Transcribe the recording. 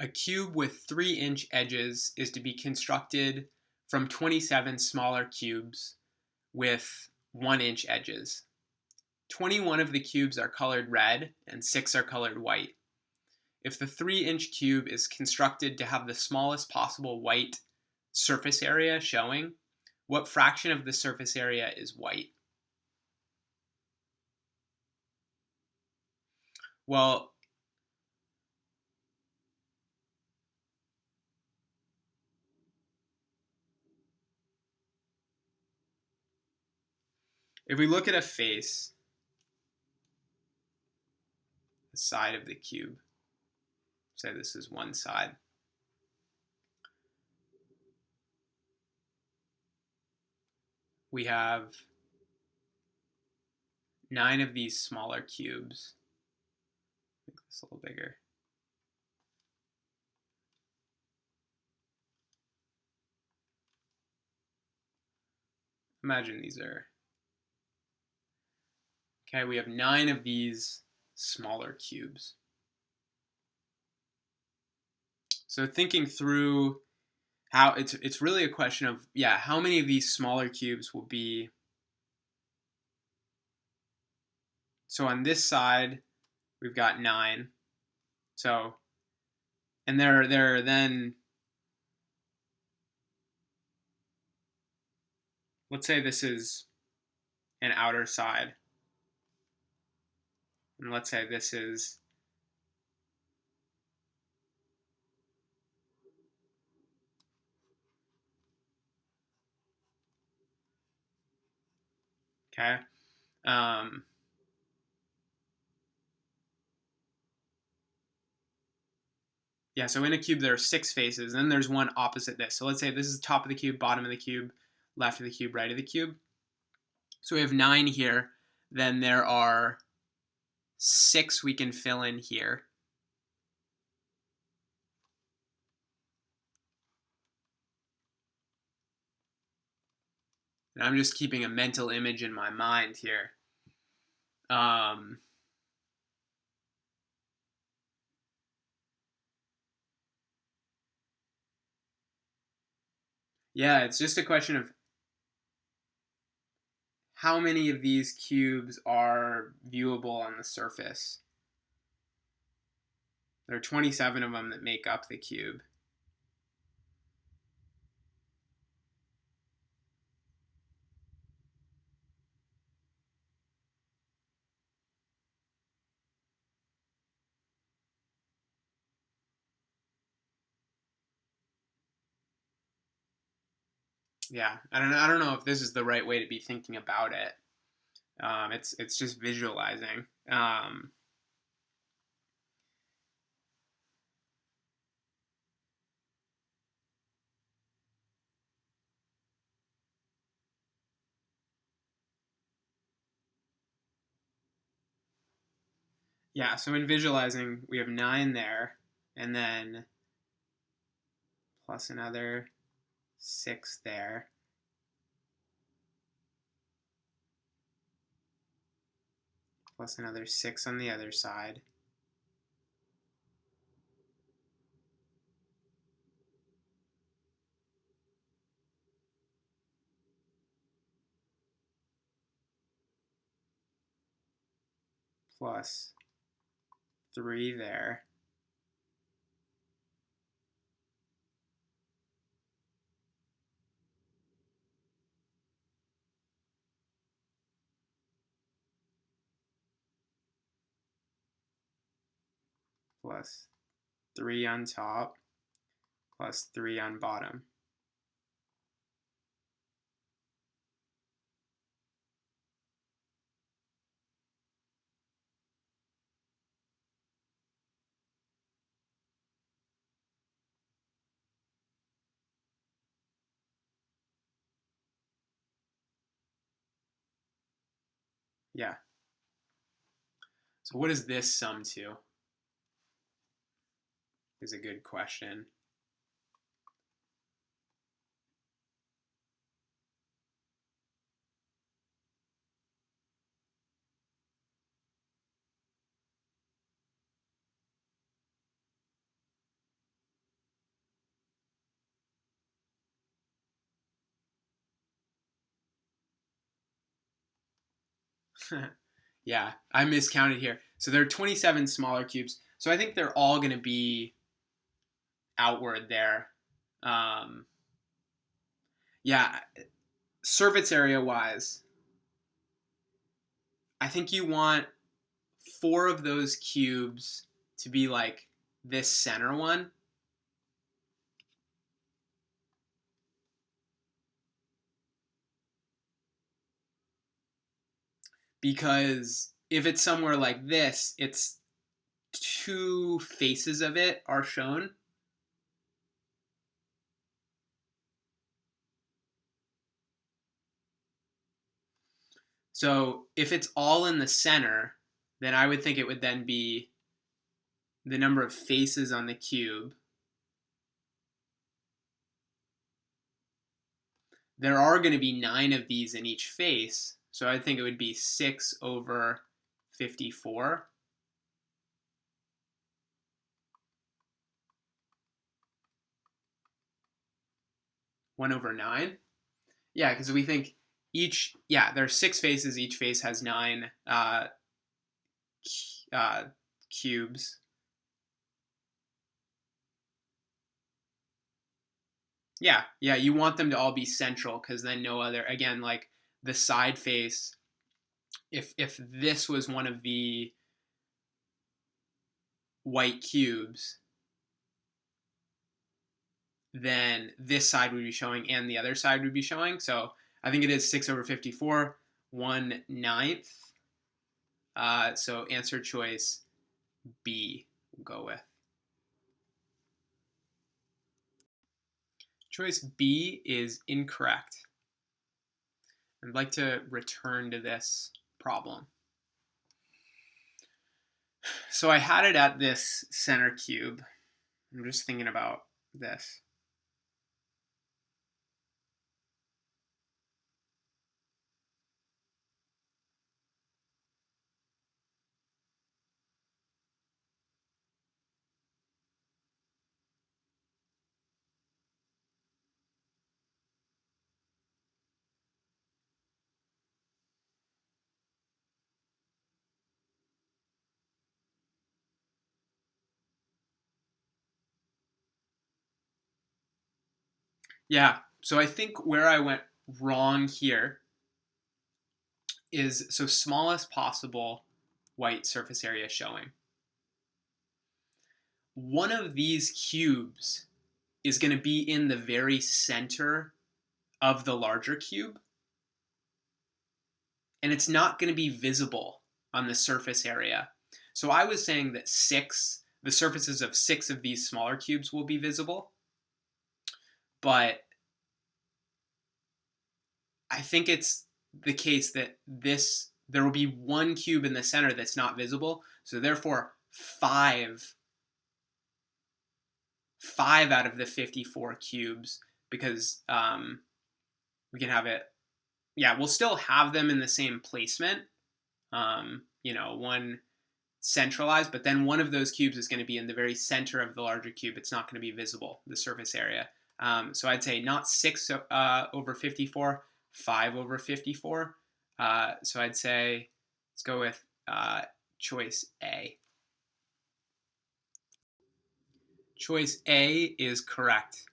A cube with 3-inch edges is to be constructed from 27 smaller cubes with 1-inch edges. 21 of the cubes are colored red and 6 are colored white. If the 3-inch cube is constructed to have the smallest possible white surface area showing, what fraction of the surface area is white? Well, if we look at a face, the side of the cube, say this is one side, we have 9 of these smaller cubes. Make this a little bigger. Imagine these are, okay, we have 9 of these smaller cubes. So thinking through how it's really a question of, yeah, how many of these smaller cubes will be, so on this side we've got 9, so, and there are then, let's say this is an outer side, and let's say this is okay. Yeah, so in a cube there are 6 faces, and then there's one opposite this. So let's say this is the top of the cube, bottom of the cube, left of the cube, right of the cube. So we have 9 here. Then there are 6 we can fill in here. And I'm just keeping a mental image in my mind here. Yeah, it's just a question of how many of these cubes are viewable on the surface. There are 27 of them that make up the cube. Yeah, I don't know if this is the right way to be thinking about it. It's just visualizing. Yeah, so in visualizing, we have 9 there, and then plus another 6 there. Plus another 6 on the other side. Plus 3 there. Plus 3 on top. Plus 3 on bottom. Yeah. So what does this sum to? Is a good question. Yeah, I miscounted here. So there are 27 smaller cubes. So I think they're all going to be outward there. Um, yeah, surface area wise, I think you want 4 of those cubes to be like this center one. Because if it's somewhere like this, it's 2 faces of it are shown. So if it's all in the center, then I would think it would then be the number of faces on the cube. There are going to be 9 of these in each face, so I think it would be 6 over 54. One over 9. Yeah, because we think there are 6 faces. Each face has 9 cubes. Yeah, you want them to all be central because then no other, again, like the side face, if this was one of the white cubes, then this side would be showing and the other side would be showing. So I think it is 6 over 54, 1/9. So answer choice B we'll go with. Choice B is incorrect. I'd like to return to this problem. So I had it at this center cube. I'm just thinking about this. Yeah, so I think where I went wrong here is so smallest possible white surface area showing. One of these cubes is going to be in the very center of the larger cube, and it's not going to be visible on the surface area. So I was saying that the surfaces of 6 of these smaller cubes will be visible, but I think it's the case that there will be 1 cube in the center that's not visible. So therefore, 5 out of the 54 cubes, because we can have it. Yeah, we'll still have them in the same placement. One centralized, but then one of those cubes is going to be in the very center of the larger cube. It's not going to be visible, the surface area. So I'd say not 6 over 54, 5 over 54. So I'd say let's go with choice A. Choice A is correct.